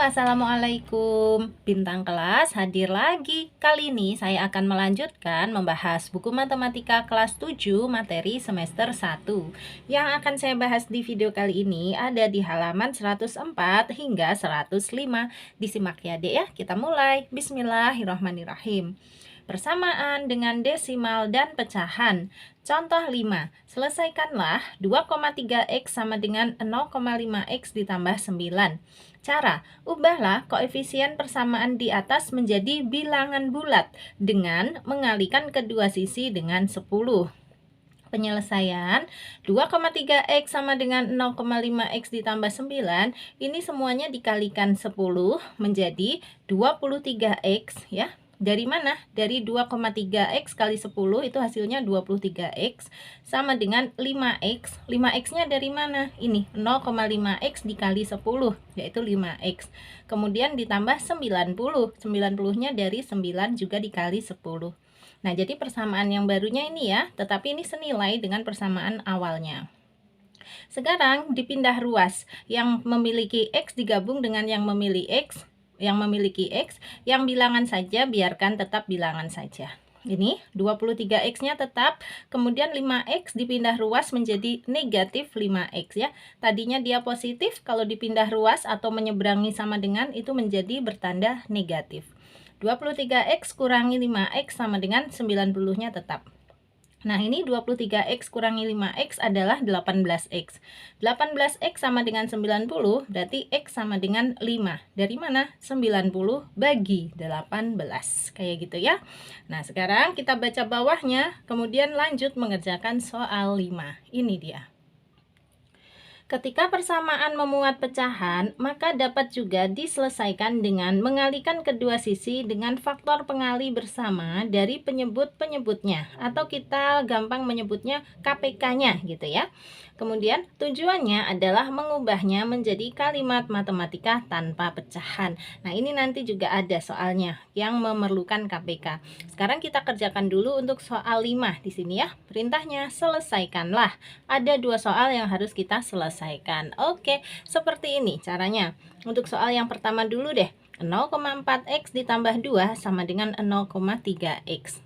Assalamualaikum, bintang kelas hadir lagi. Kali ini saya akan melanjutkan membahas buku matematika kelas 7 materi semester 1. Yang akan saya bahas di video kali ini ada di halaman 104 hingga 105. Disimak ya Dek ya, kita mulai. Bismillahirrahmanirrahim. Persamaan dengan desimal dan pecahan. Contoh 5. Selesaikanlah 2,3x sama dengan 0,5x ditambah 9. Cara, ubahlah koefisien persamaan di atas menjadi bilangan bulat dengan mengalihkan kedua sisi dengan 10. Penyelesaian 2,3x sama dengan 0,5x ditambah 9. Ini semuanya dikalikan 10 menjadi 23x ya. Dari mana? Dari 2,3x kali 10 itu hasilnya 23x sama dengan 5x. 5x-nya dari mana? Ini 0,5x dikali 10 yaitu 5x. Kemudian ditambah 90. 90-nya dari 9 juga dikali 10. Nah, jadi persamaan yang barunya ini ya, tetapi ini senilai dengan persamaan awalnya. Sekarang dipindah ruas, yang memiliki x digabung dengan yang memiliki x, yang bilangan saja biarkan tetap bilangan saja. Ini 23x-nya tetap, kemudian 5x dipindah ruas menjadi negatif 5x ya. Tadinya dia positif, kalau dipindah ruas atau menyeberangi sama dengan itu menjadi bertanda negatif. 23x kurangi 5x sama dengan 90-nya tetap. Nah, ini 23x kurangi 5x adalah 18x. 18x sama dengan 90, berarti x sama dengan 5. Dari mana? 90 bagi 18. Kayak gitu ya. Nah, sekarang kita baca bawahnya, kemudian lanjut mengerjakan soal 5. Ini dia. Ketika persamaan memuat pecahan, maka dapat juga diselesaikan dengan mengalihkan kedua sisi dengan faktor pengali bersama dari penyebut-penyebutnya, atau kita gampang menyebutnya KPK-nya gitu ya. Kemudian tujuannya adalah mengubahnya menjadi kalimat matematika tanpa pecahan. Nah, ini nanti juga ada soalnya yang memerlukan KPK. Sekarang kita kerjakan dulu untuk soal 5 di sini ya. Perintahnya selesaikanlah. Ada 2 soal yang harus kita selesaikan. Oke, seperti ini caranya. Untuk soal yang pertama dulu deh. 0,4x ditambah 2 sama dengan 0,3x.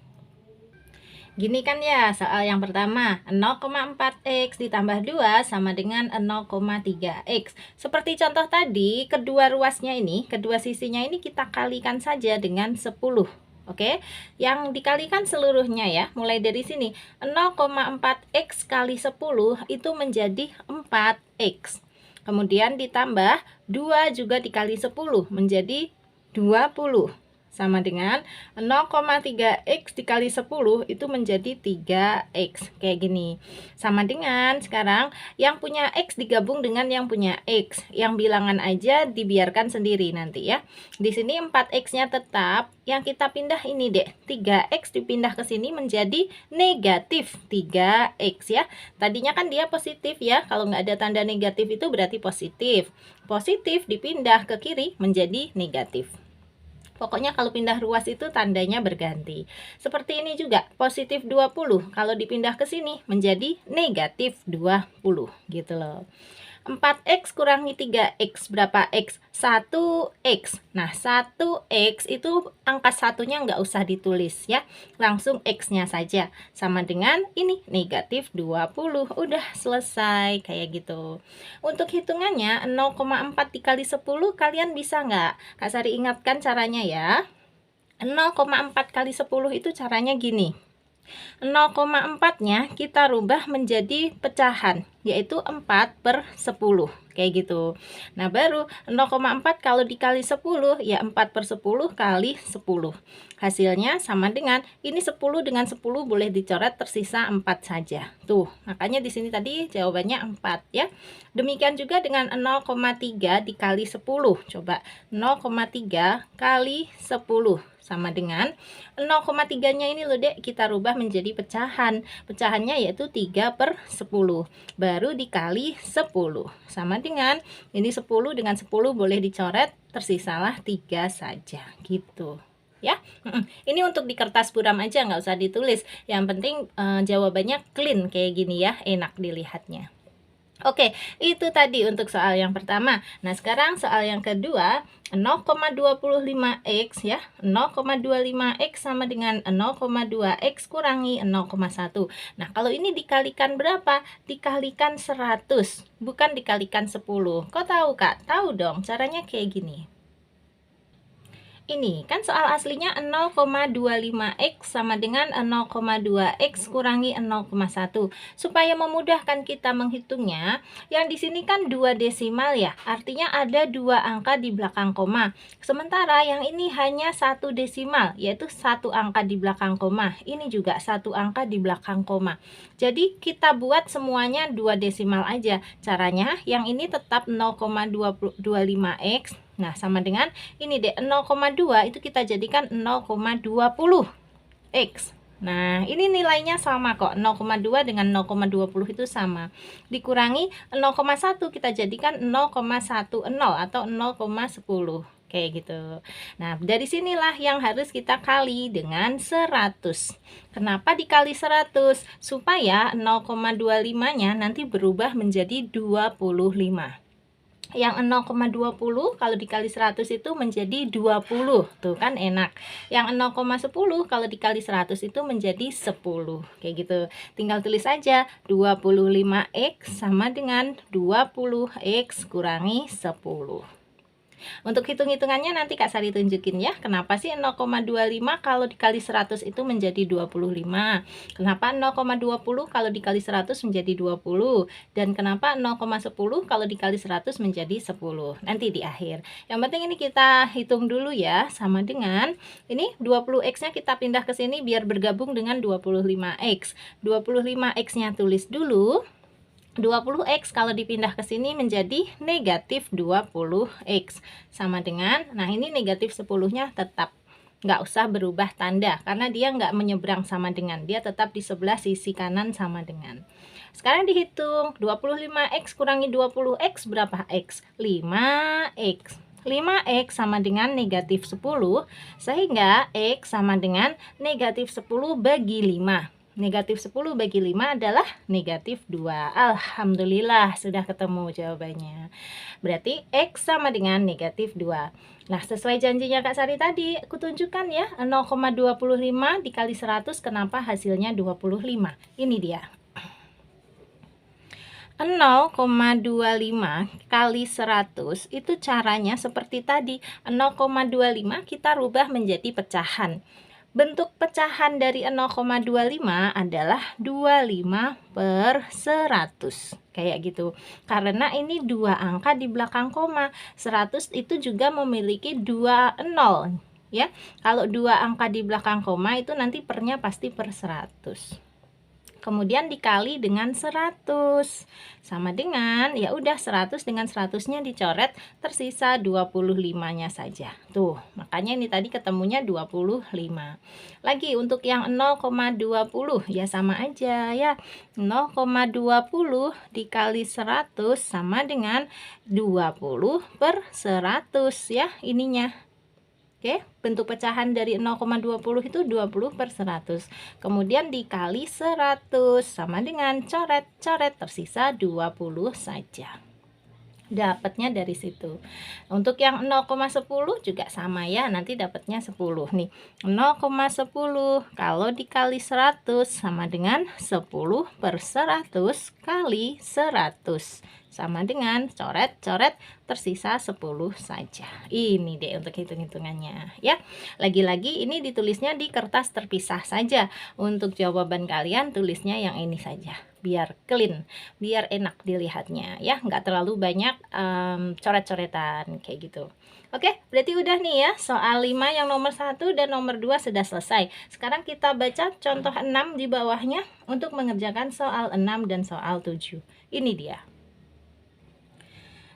Gini kan ya, soal yang pertama, 0,4x ditambah 2 sama dengan 0,3x. Seperti contoh tadi, kedua ruasnya ini, kedua sisinya ini kita kalikan saja dengan 10. Oke, yang dikalikan seluruhnya ya, mulai dari sini, 0,4x kali 10 itu menjadi 4x. Kemudian ditambah 2 juga dikali 10 menjadi 20. Sama dengan 0,3x dikali 10 itu menjadi 3x. Kayak gini. Sama dengan sekarang yang punya x digabung dengan yang punya x. Yang bilangan aja dibiarkan sendiri nanti ya. Di sini 4x-nya tetap. Yang kita pindah ini deh. 3x dipindah ke sini menjadi negatif 3x ya. Tadinya kan dia positif ya. Kalau nggak ada tanda negatif itu berarti positif. Positif dipindah ke kiri menjadi negatif. Pokoknya kalau pindah ruas itu tandanya berganti. Seperti ini juga, positif 20. Kalau dipindah ke sini menjadi negatif 20 gitu loh. 4x kurangi 3x berapa x? 1x. Nah, 1x itu angka satunya nggak usah ditulis ya. Langsung x-nya saja. Sama dengan ini, negatif 20. Udah selesai kayak gitu. Untuk hitungannya 0,4 dikali 10 kalian bisa nggak? Kak Sari ingatkan caranya ya. 0,4 kali 10 itu caranya gini. 0,4-nya kita rubah menjadi pecahan, yaitu 4/10, kayak gitu. Nah, baru 0,4 kalau dikali 10, ya 4/10 kali 10. Hasilnya sama dengan, ini 10 dengan 10 boleh dicoret, tersisa 4 saja. Tuh, makanya di sini tadi jawabannya 4 ya. Demikian juga dengan 0,3 dikali 10. Coba, 0,3 kali 10. Sama dengan 0,3-nya ini loh dek, kita rubah menjadi pecahan. Pecahannya yaitu 3/10. Baru dikali 10. Sama dengan, ini 10 dengan 10 boleh dicoret, tersisalah 3 saja. Gitu. Ya, ini untuk di kertas buram aja, nggak usah ditulis. Yang penting jawabannya clean kayak gini ya, enak dilihatnya. Oke, itu tadi untuk soal yang pertama. Nah, sekarang soal yang kedua, 0,25x ya. 0,25x sama dengan 0,2x kurangi 0,1. Nah, kalau ini dikalikan berapa? Dikalikan 100, bukan dikalikan 10. Kok tahu, Kak? Tahu dong, caranya kayak gini. Ini kan soal aslinya 0,25x sama dengan 0,2x kurangi 0,1. Supaya memudahkan kita menghitungnya, yang di sini kan 2 desimal ya, artinya ada 2 angka di belakang koma. Sementara yang ini hanya 1 desimal, yaitu 1 angka di belakang koma. Ini juga 1 angka di belakang koma. Jadi kita buat semuanya 2 desimal aja. Caranya yang ini tetap 0,25x. Nah, sama dengan ini deh, 0,2 itu kita jadikan 0,20x. Nah, ini nilainya sama kok. 0,2 dengan 0,20 itu sama. Dikurangi 0,1 kita jadikan 0,10 atau 0,10. Kayak gitu. Nah, dari sinilah yang harus kita kali dengan 100. Kenapa dikali 100? Supaya 0,25-nya nanti berubah menjadi 25. Yang 0,20 kalau dikali 100 itu menjadi 20. Tuh kan enak. Yang 0,10 kalau dikali 100 itu menjadi 10. Kayak gitu. Tinggal tulis aja 25x sama dengan 20x kurangi 10. Untuk hitung-hitungannya nanti Kak Sari tunjukin ya. Kenapa sih 0,25 kalau dikali 100 itu menjadi 25? Kenapa 0,20 kalau dikali 100 menjadi 20? Dan kenapa 0,10 kalau dikali 100 menjadi 10? Nanti di akhir. Yang penting ini kita hitung dulu ya. Sama dengan ini 20x-nya kita pindah ke sini biar bergabung dengan 25x. 25x-nya tulis dulu. 20x kalau dipindah ke sini menjadi negatif 20x. Sama dengan, nah ini negatif 10-nya tetap. Nggak usah berubah tanda, karena dia nggak menyeberang sama dengan. Dia tetap di sebelah sisi kanan sama dengan. Sekarang dihitung, 25x kurangi 20x berapa x? 5x. 5x sama dengan negatif 10, sehingga x sama dengan negatif 10 bagi 5. Negatif 10 bagi 5 adalah negatif 2. Alhamdulillah sudah ketemu jawabannya. Berarti X sama dengan negatif 2. Nah, sesuai janjinya Kak Sari tadi, aku tunjukkan ya, 0,25 dikali 100, kenapa hasilnya 25. Ini dia. 0,25 kali 100 itu caranya seperti tadi. 0,25 kita rubah menjadi pecahan. Bentuk pecahan dari 0,25 adalah 25 per 100. Kayak gitu. Karena ini dua angka di belakang koma. 100 itu juga memiliki 2 nol. Ya, kalau dua angka di belakang koma itu nanti pernya pasti per 100. Kemudian dikali dengan 100. Sama dengan, ya udah 100 dengan 100-nya dicoret, tersisa 25-nya saja. Tuh, makanya ini tadi ketemunya 25. Lagi untuk yang 0,20 ya sama aja ya. 0,20 dikali 100 sama dengan 20 per 100 ya ininya. Oke, bentuk pecahan dari 0,20 itu 20 per 100. Kemudian dikali 100 sama dengan coret-coret, tersisa 20 saja. Dapatnya dari situ. Untuk yang 0,10 juga sama ya, nanti dapatnya 10 nih. 0,10 kalau dikali 100 sama dengan 10 per 100 kali 100. Sama dengan coret-coret, tersisa 10 saja. Ini deh untuk hitung-hitungannya ya. Lagi-lagi ini ditulisnya di kertas terpisah saja. Untuk jawaban kalian tulisnya yang ini saja, biar clean, biar enak dilihatnya ya, nggak terlalu banyak coret-coretan kayak gitu. Oke, berarti udah nih ya, soal 5 yang nomor 1 dan nomor 2 sudah selesai. Sekarang kita baca contoh 6 di bawahnya untuk mengerjakan soal 6 dan soal 7. Ini dia.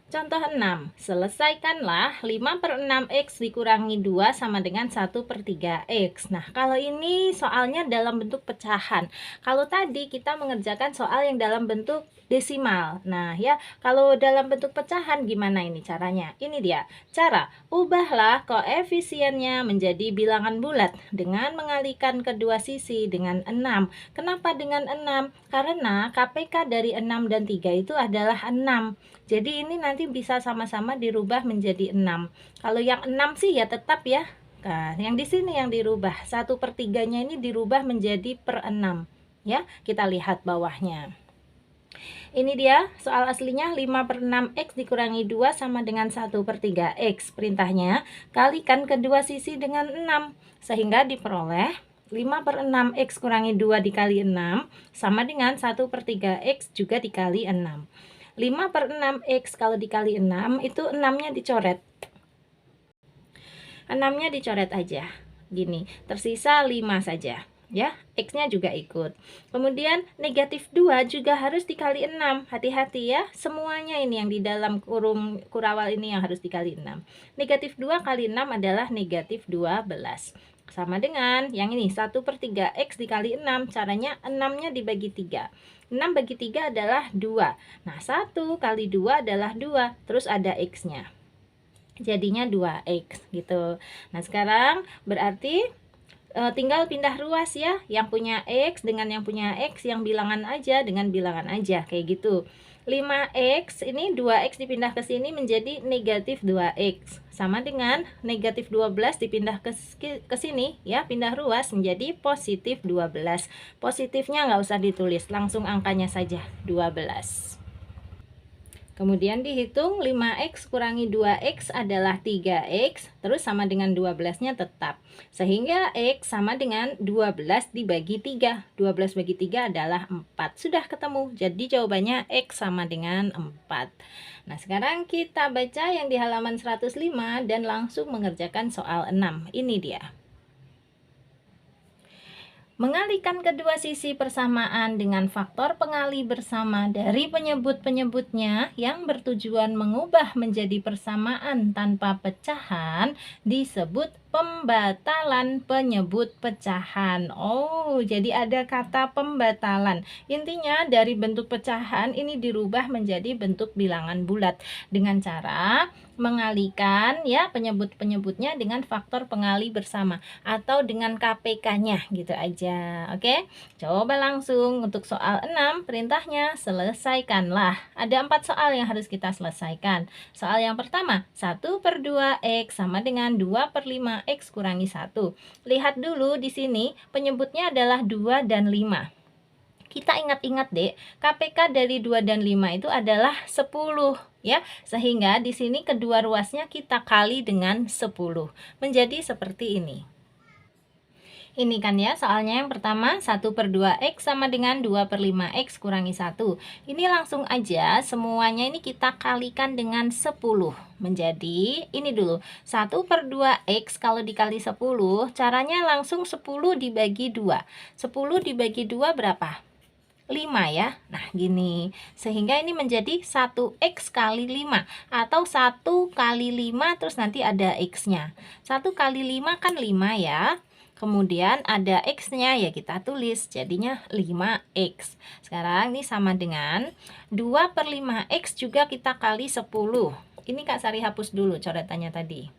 Contoh 6, selesaikanlah 5/6x dikurangi 2 sama dengan 1/3x. Nah, kalau ini soalnya dalam bentuk pecahan. Kalau tadi kita mengerjakan soal yang dalam bentuk desimal. Nah, ya, kalau dalam bentuk pecahan gimana ini caranya? Ini dia. Cara, ubahlah koefisiennya menjadi bilangan bulat dengan mengalihkan kedua sisi dengan 6. Kenapa dengan 6? Karena KPK dari 6 dan 3 itu adalah 6. Jadi ini nanti bisa sama-sama dirubah menjadi 6. Kalau yang 6 sih ya tetap ya. Nah, yang di sini yang dirubah 1/3-nya ini dirubah menjadi per 6. Ya, kita lihat bawahnya. Ini dia soal aslinya 5/6x dikurangi 2 sama dengan 1/3x. Perintahnya kalikan kedua sisi dengan 6 sehingga diperoleh 5/6x kurangi 2 dikali 6 sama dengan 1/3x juga dikali 6. 5/6x kalau dikali 6 itu 6-nya dicoret. 6-nya dicoret aja. Gini, tersisa 5 saja. Ya, x-nya juga ikut. Kemudian negatif 2 juga harus dikali 6. Hati-hati ya, semuanya ini yang di dalam kurawal ini yang harus dikali 6. Negatif 2 kali 6 adalah negatif 12. Sama dengan yang ini 1/3x dikali 6. Caranya 6-nya dibagi 3. 6 bagi 3 adalah 2. Nah, 1 kali 2 adalah 2. Terus ada x-nya. Jadinya 2x gitu. Nah, sekarang berarti tinggal pindah ruas ya. Yang punya x dengan yang punya x, yang bilangan aja dengan bilangan aja. Kayak gitu. 5x ini 2x dipindah ke sini menjadi negatif 2x. Sama dengan negatif 12 dipindah ke sini ya, pindah ruas menjadi positif 12. Positifnya nggak usah ditulis, langsung angkanya saja 12. Kemudian dihitung 5x kurangi 2x adalah 3x, terus sama dengan 12-nya tetap. Sehingga x sama dengan 12 dibagi 3. 12 bagi 3 adalah 4. Sudah ketemu. Jadi jawabannya x sama dengan 4. Nah, sekarang kita baca yang di halaman 105 dan langsung mengerjakan soal 6. Ini dia. Mengalihkan kedua sisi persamaan dengan faktor pengalih bersama dari penyebut-penyebutnya yang bertujuan mengubah menjadi persamaan tanpa pecahan disebut pembatalan penyebut pecahan. Oh, jadi ada kata pembatalan. Intinya dari bentuk pecahan ini dirubah menjadi bentuk bilangan bulat dengan cara mengalihkan ya penyebut-penyebutnya dengan faktor pengalih bersama atau dengan KPK-nya gitu aja. Oke, coba langsung untuk soal 6 perintahnya selesaikanlah. Ada 4 soal yang harus kita selesaikan. Soal yang pertama, 1/2x sama dengan 2/5x kurangi 1. Lihat dulu di sini penyebutnya adalah 2 dan 5. Kita ingat-ingat deh, KPK dari 2 dan 5 itu adalah 10 ya. Sehingga di sini kedua ruasnya kita kali dengan 10. Menjadi seperti ini. Ini kan ya soalnya yang pertama 1/2x sama dengan 2/5x kurangi 1. Ini langsung aja semuanya ini kita kalikan dengan 10. Menjadi ini dulu 1/2x kalau dikali 10 caranya langsung 10 dibagi 2. 10 dibagi 2 berapa? 5 ya. Nah, gini. Sehingga ini menjadi 1x kali 5 atau 1 kali 5 terus nanti ada x-nya. 1 kali 5 kan 5 ya. Kemudian ada x-nya ya kita tulis jadinya 5x. Sekarang ini sama dengan 2/5x juga kita kali 10. Ini Kak Sari hapus dulu coretannya tadi.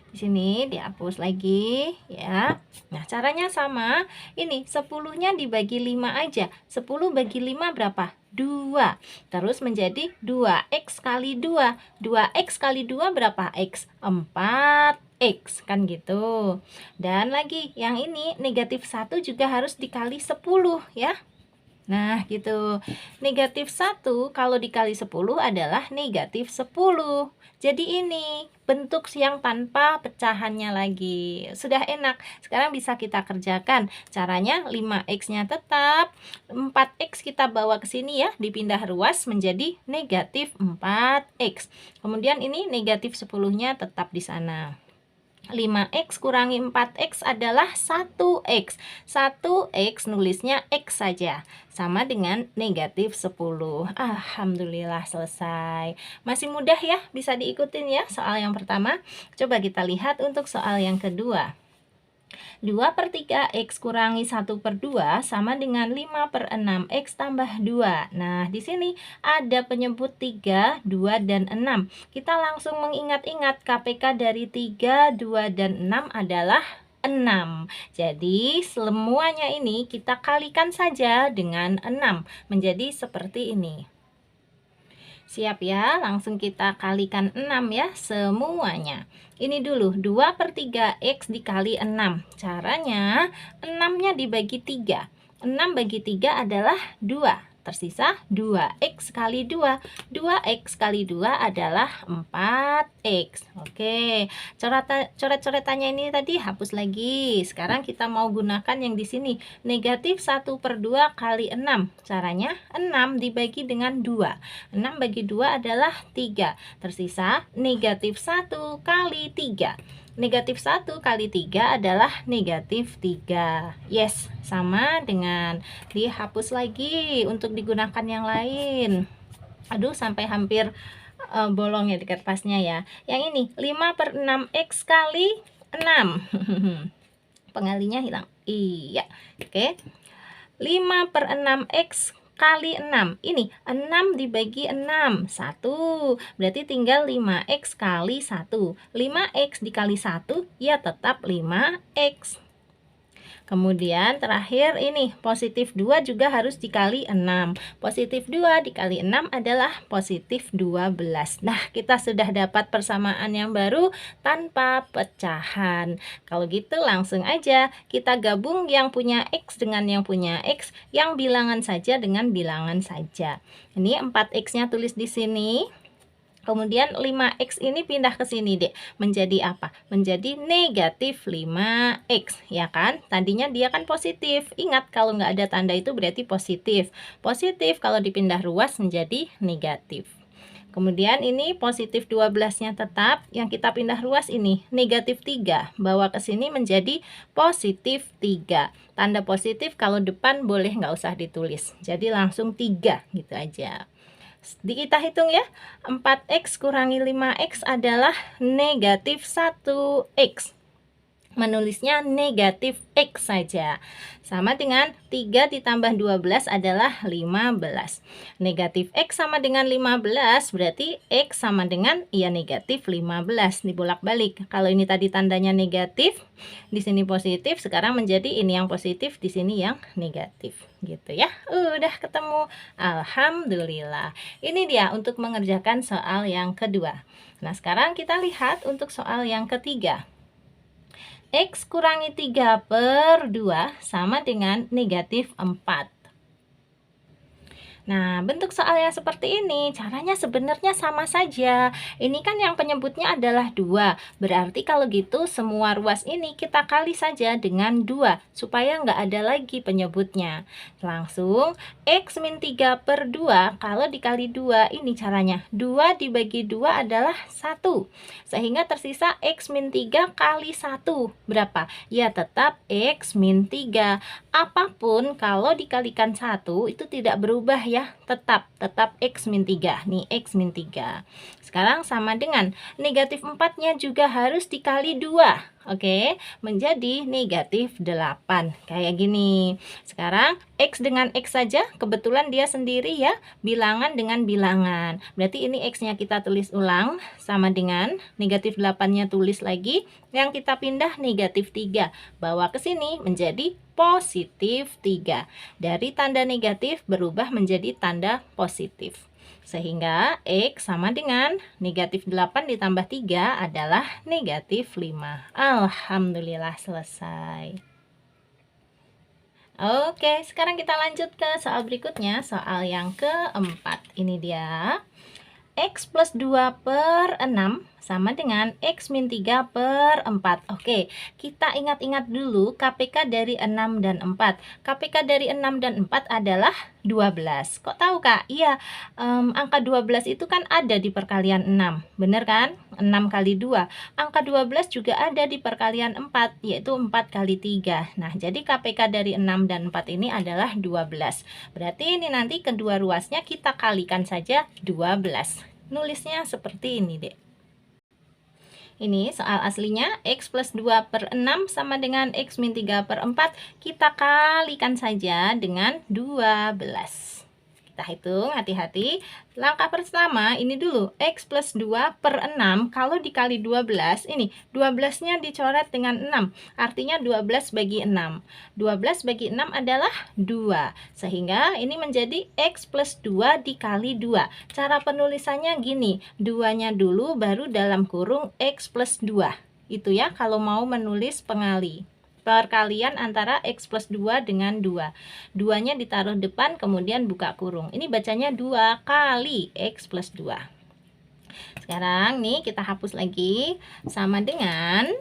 Di sini dihapus lagi ya. Nah, caranya sama. Ini 10-nya dibagi 5 aja. 10 bagi 5 berapa? 2. Terus menjadi 2x kali 2. 2x kali 2 berapa x? 4x kan gitu. Dan lagi yang ini negatif 1 juga harus dikali 10 ya. Nah, gitu. Negatif 1 kalau dikali 10 adalah negatif 10. Jadi ini bentuk yang tanpa pecahannya lagi. Sudah enak. Sekarang bisa kita kerjakan. Caranya 5x-nya tetap. 4x kita bawa ke sini ya. Dipindah ruas menjadi negatif 4x. Kemudian ini negatif 10-nya tetap di sana. 5x kurangi 4x adalah 1x. 1x nulisnya x saja. Sama dengan negatif 10. Alhamdulillah selesai. Masih mudah ya, bisa diikutin ya soal yang pertama. Coba kita lihat untuk soal yang kedua. 2/3x kurangi 1/2 sama dengan 5/6x tambah 2. Nah, di sini ada penyebut 3, 2, dan 6. Kita langsung mengingat-ingat KPK dari 3, 2, dan 6 adalah 6. Jadi, semuanya ini kita kalikan saja dengan 6. Menjadi seperti ini. Siap ya, langsung kita kalikan 6 ya semuanya. Ini dulu 2/3x dikali 6. Caranya 6-nya dibagi 3. 6 bagi 3 adalah 2. Tersisa 2x kali 2. 2x kali 2 adalah 4x. Oke, coret-coretannya ini tadi hapus lagi. Sekarang kita mau gunakan yang di sini. Negatif 1/2 kali 6. Caranya 6 dibagi dengan 2. 6 bagi 2 adalah 3. Tersisa negatif 1 kali 3. Negatif 1 kali 3 adalah negatif 3. Yes, sama dengan dihapus lagi untuk digunakan yang lain. Aduh, sampai hampir bolong ya di kertasnya ya. Yang ini 5/6x kali 6. Pengalinya hilang. Iya. Oke. 5/6x kali 6. Ini 6 dibagi 6. 1. Berarti tinggal 5x kali 1. 5x dikali 1 ya tetap 5x. Kemudian terakhir ini positif 2 juga harus dikali 6. Positif 2 dikali 6 adalah positif 12. Nah, kita sudah dapat persamaan yang baru tanpa pecahan. Kalau gitu langsung aja kita gabung yang punya X dengan yang punya X, yang bilangan saja dengan bilangan saja. Ini 4x-nya tulis di sini. Kemudian 5x ini pindah ke sini deh. Menjadi apa? Menjadi negatif 5x, ya kan? Tadinya dia kan positif. Ingat, kalau nggak ada tanda itu berarti positif. Positif kalau dipindah ruas menjadi negatif. Kemudian ini positif 12-nya tetap, yang kita pindah ruas ini negatif 3. Bawa ke sini menjadi positif 3. Tanda positif kalau depan boleh nggak usah ditulis. Jadi langsung 3 gitu aja. Kita hitung ya, 4x kurangi 5x adalah negatif 1x. Menulisnya negatif X saja. Sama dengan 3 ditambah 12 adalah 15. Negatif X sama dengan 15, berarti X sama dengan ya negatif 15. Dibolak-balik. Kalau ini tadi tandanya negatif, di sini positif, sekarang menjadi ini yang positif, di sini yang negatif. Gitu ya. Udah ketemu. Alhamdulillah. Ini dia untuk mengerjakan soal yang kedua. Nah, sekarang kita lihat untuk soal yang ketiga. X kurangi 3/2 sama dengan negatif 4. Nah, bentuk soalnya seperti ini, caranya sebenarnya sama saja. Ini kan yang penyebutnya adalah 2. Berarti kalau gitu semua ruas ini kita kali saja dengan 2, supaya nggak ada lagi penyebutnya. Langsung, X min 3/2, kalau dikali 2, ini caranya. 2 dibagi 2 adalah 1. Sehingga tersisa X min 3 kali 1. Berapa? Ya tetap X min 3. Apapun kalau dikalikan 1, itu tidak berubah ya. Tetap X min 3. Nih, X min 3. Sekarang sama dengan negatif 4-nya juga harus dikali 2. Oke, menjadi negatif 8. Kayak gini. Sekarang X dengan X saja, kebetulan dia sendiri ya. Bilangan dengan bilangan. Berarti ini X-nya kita tulis ulang. Sama dengan negatif 8-nya tulis lagi. Yang kita pindah negatif 3. Bawa ke sini menjadi positif 3. Dari tanda negatif berubah menjadi tanda positif. Sehingga X sama dengan negatif 8 ditambah 3 adalah negatif 5. Alhamdulillah selesai. Oke, sekarang kita lanjut ke soal berikutnya, soal yang keempat. Ini dia. X plus 2/6 sama dengan X min 3 per 4. Oke, kita ingat-ingat dulu KPK dari 6 dan 4. KPK dari 6 dan 4 adalah 12. Kok tahu, Kak? Iya, angka 12 itu kan ada di perkalian 6. Bener kan? 6 kali 2. Angka 12 juga ada di perkalian 4, yaitu 4 kali 3. Nah, jadi KPK dari 6 dan 4 ini adalah 12. Berarti ini nanti kedua ruasnya kita kalikan saja 12. Nulisnya seperti ini, Dek. Ini soal aslinya X plus 2 per 6 sama dengan X min 3 per 4. Kita kalikan saja dengan 12. Kita hitung, hati-hati. Langkah pertama ini dulu, X plus 2 per 6. Kalau dikali 12, ini 12-nya dicoret dengan 6. Artinya 12 bagi 6. 12 bagi 6 adalah 2. Sehingga ini menjadi X plus 2 dikali 2. Cara penulisannya gini, 2-nya dulu baru dalam kurung X plus 2. Itu ya kalau mau menulis pengali. Perkalian antara X plus 2 dengan 2. 2-nya ditaruh depan, kemudian buka kurung. Ini bacanya 2 kali X plus 2. Sekarang nih kita hapus lagi. Sama dengan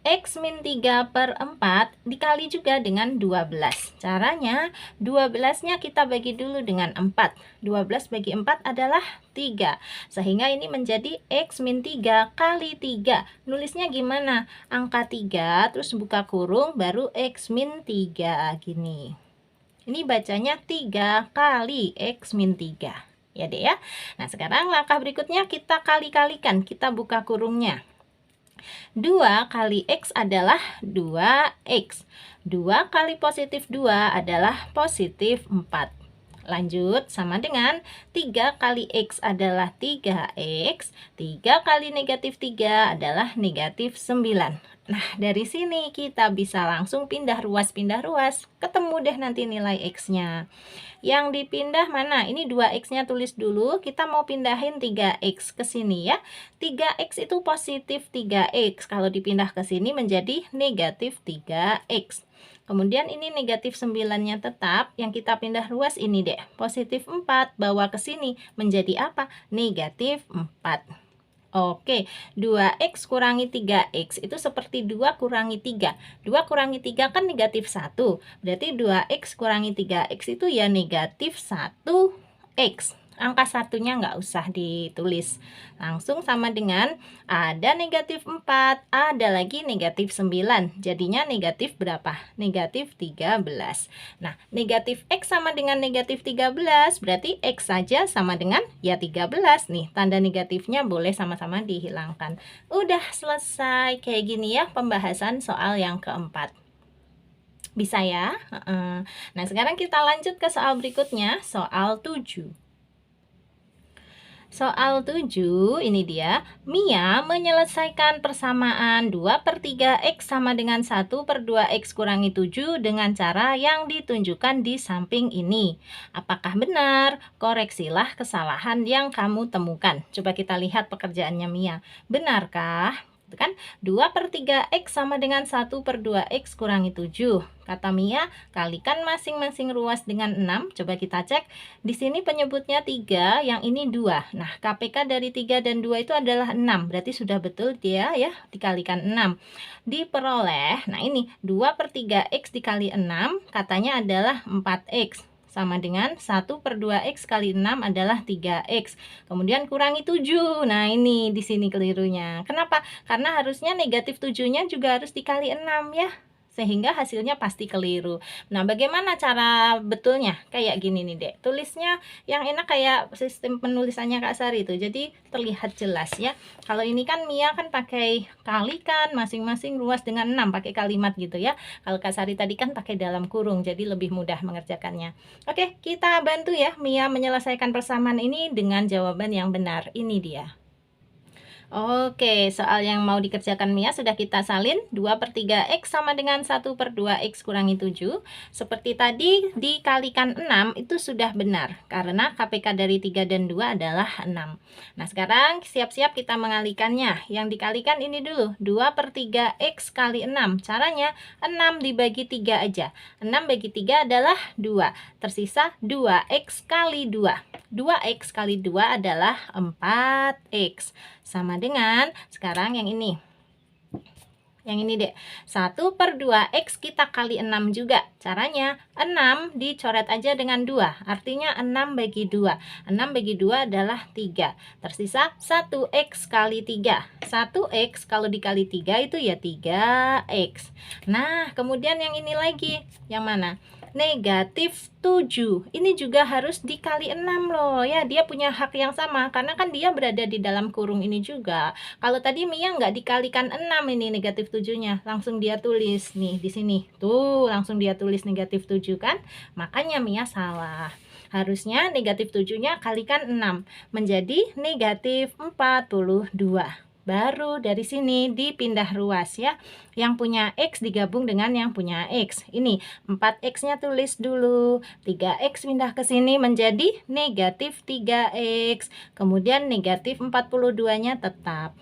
X min 3 per 4 dikali juga dengan 12. Caranya 12-nya kita bagi dulu dengan 4. 12 bagi 4 adalah 3. Sehingga ini menjadi X min 3 kali 3. Nulisnya gimana? Angka 3 terus buka kurung baru X min 3 gini. Ini bacanya 3 kali X min 3. Ya deh ya. Nah sekarang langkah berikutnya kita kali-kalikan. Kita buka kurungnya. 2 kali X adalah 2X. 2 kali positif 2 adalah positif 4. Lanjut, sama dengan 3 kali X adalah 3X. 3 kali negatif 3 adalah negatif 9. Nah, dari sini kita bisa langsung pindah ruas. Ketemu deh nanti nilai X-nya. Yang dipindah mana? Ini 2X-nya tulis dulu. Kita mau pindahin 3X ke sini ya. 3X itu positif 3X. Kalau dipindah ke sini menjadi negatif 3X. Kemudian ini negatif 9-nya tetap. Yang kita pindah ruas ini deh. Positif 4 bawa ke sini menjadi apa? Negatif 4. Oke, 2X kurangi 3X itu seperti 2 kurangi 3. 2 kurangi 3 kan negatif 1. Berarti 2X kurangi 3X itu ya negatif 1X. Angka satunya nggak usah ditulis. Langsung sama dengan ada negatif 4, ada lagi negatif 9. Jadinya negatif berapa? Negatif 13. Nah, negatif X sama dengan negatif 13, berarti X saja sama dengan ya 13 nih. Tanda negatifnya boleh sama-sama dihilangkan. Udah selesai. Kayak gini ya pembahasan soal yang keempat. Bisa ya? Nah, sekarang kita lanjut ke soal berikutnya, soal 7. Soal 7, ini dia. Mia menyelesaikan persamaan 2 per 3X sama dengan 1 per 2X kurangi 7 dengan cara yang ditunjukkan di samping ini. Apakah benar? Koreksilah kesalahan yang kamu temukan. Coba kita lihat pekerjaannya Mia. Benarkah? Itu kan 2 per 3X sama dengan 1 per 2X kurangi 7. Kata Mia, kalikan masing-masing ruas dengan 6. Coba kita cek. Di sini penyebutnya 3, yang ini 2. Nah, KPK dari 3 dan 2 itu adalah 6. Berarti sudah betul dia ya, dikalikan 6. Diperoleh, nah ini 2 per 3X dikali 6, katanya adalah 4X. Sama dengan 1 per 2X kali 6 adalah 3X. Kemudian kurangi 7. Nah, ini di sini kelirunya. Kenapa? Karena harusnya negatif 7-nya juga harus dikali 6 ya. Sehingga hasilnya pasti keliru. Nah, bagaimana cara betulnya? Kayak gini nih, Dek. Tulisnya yang enak kayak sistem penulisannya Kak Sari itu. Jadi terlihat jelas ya. Kalau ini kan Mia kan pakai kalikan masing-masing ruas dengan 6, pakai kalimat gitu ya. Kalau Kak Sari tadi kan pakai dalam kurung, jadi lebih mudah mengerjakannya. Oke, kita bantu ya Mia menyelesaikan persamaan ini dengan jawaban yang benar. Ini dia. Oke, soal yang mau dikerjakan Mia sudah kita salin. 2/3 X sama dengan 1/2 X kurangi 7. Seperti tadi dikalikan 6 itu sudah benar, karena KPK dari 3 dan 2 adalah 6. Nah, sekarang siap-siap kita mengalikannya. Yang dikalikan ini dulu, 2/3 X kali 6. Caranya 6 dibagi 3 aja. 6 bagi 3 adalah 2. Tersisa 2X kali 2. 2X kali 2 adalah 4X. Sama dengan sekarang yang ini. Yang ini deh, 1/2X kita kali 6 juga. Caranya 6 dicoret aja dengan 2. Artinya 6 bagi 2. 6 bagi 2 adalah 3. Tersisa 1X kali 3. 1X kalau dikali 3 itu ya 3X. Nah, kemudian yang ini lagi. Yang mana? Negatif 7. Ini juga harus dikali 6 loh ya. Dia punya hak yang sama karena kan dia berada di dalam kurung ini juga. Kalau tadi Mia nggak dikalikan 6 ini negatif 7-nya, langsung dia tulis nih di sini. Tuh, langsung dia tulis negatif 7 kan? Makanya Mia salah. Harusnya negatif 7-nya kalikan 6 menjadi negatif 42. Baru dari sini dipindah ruas ya. Yang punya X digabung dengan yang punya X. Ini 4X-nya tulis dulu. 3X pindah ke sini menjadi negatif 3X. Kemudian negatif 42-nya tetap.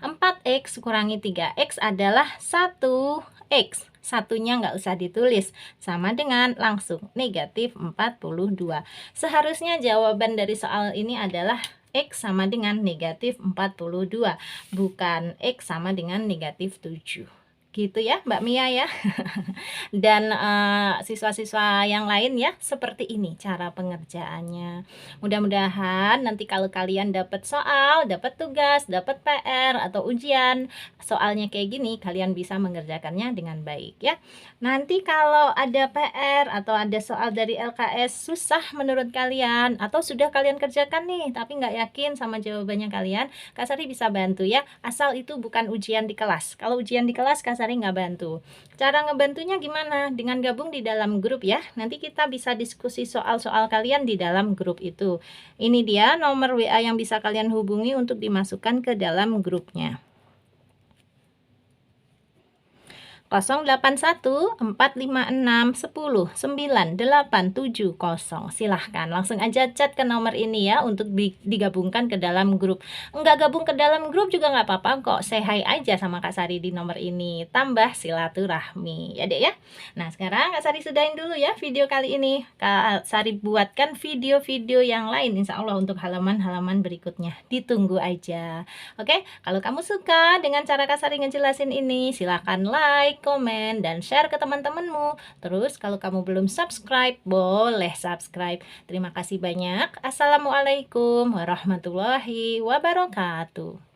4X kurangi 3X adalah 1X. Satunya nggak usah ditulis. Sama dengan langsung negatif 42. Seharusnya jawaban dari soal ini adalah X sama dengan negatif 42. Bukan X sama dengan negatif 7. Gitu ya Mbak Mia ya. Dan siswa-siswa yang lain ya, seperti ini cara pengerjaannya. Mudah-mudahan nanti kalau kalian dapat soal, dapat tugas, dapat PR atau ujian soalnya kayak gini, kalian bisa mengerjakannya dengan baik ya. Nanti kalau ada PR atau ada soal dari LKS susah menurut kalian atau sudah kalian kerjakan nih tapi nggak yakin sama jawabannya kalian, Kak Sari bisa bantu ya, asal itu bukan ujian di kelas. Kalau ujian di kelas Kak Sari nggak bantu. Cara ngebantunya gimana? Dengan gabung di dalam grup ya. Nanti kita bisa diskusi soal-soal kalian di dalam grup itu. Ini dia nomor WA yang bisa kalian hubungi untuk dimasukkan ke dalam grupnya. 081456109870. Silahkan langsung aja chat ke nomor ini ya untuk digabungkan ke dalam grup. Enggak gabung ke dalam grup juga nggak apa-apa kok, say hi aja sama Kak Sari di nomor ini, tambah silaturahmi ya dek ya. Nah sekarang Kak Sari sudahin dulu ya video kali ini. Kak Sari buatkan video-video yang lain insya Allah untuk halaman-halaman berikutnya, ditunggu aja. Oke, kalau kamu suka dengan cara Kak Sari ngejelasin ini, silahkan like, komen, dan share ke teman-temanmu. Terus kalau kamu belum subscribe, boleh subscribe. Terima kasih banyak. Assalamualaikum warahmatullahi wabarakatuh.